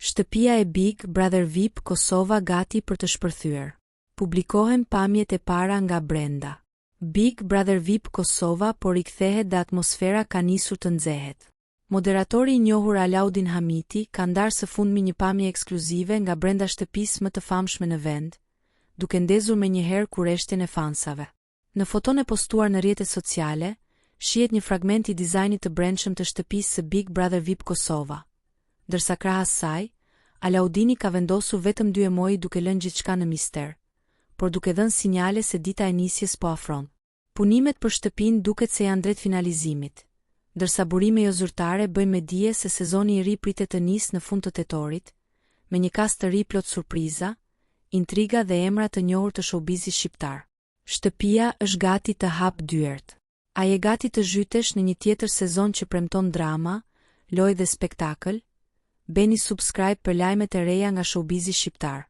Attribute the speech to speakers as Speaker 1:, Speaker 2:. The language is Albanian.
Speaker 1: Shtëpia e Big Brother VIP Kosova gati për të shpërthyer. Publikohen pamjet e para nga brenda. Big Brother VIP Kosova po rikthehet dhe atmosfera ka nisur të nxehet. Moderatori i njohur Alaudin Hamiti ka ndarë së fundmi një pamje ekskluzive nga brenda shtëpisë më të famshme në vend, duke ndezur menjëherë kurreshtjen e fansave. Në foton e postuar në rrjetet sociale, shihet një fragment i dizajnit të brendshëm të shtëpisë së Big Brother VIP Kosova. Ndërsa krahas saj, Alaudini ka vendosur vetëm 2 emoji duke lënë gjithçka në mister, por duke dhënë sinjale se dita e nisjes po afron. Punimet për shtëpinë duket se janë drejt finalizimit, ndërsa burime jo zyrtare bëjnë me dije se sezoni i ri pritet të nisë në fund të tetorit, me një kast të ri plot surpriza, intriga dhe emra të njohur të showbizit shqiptar. Shtëpia është gati të hap dyert. A je gati të zhytesh në një tjetër sezon që premton drama, lojë dhe spektakël? Bëni subscribe për lajmet e reja nga showbizi shqiptar.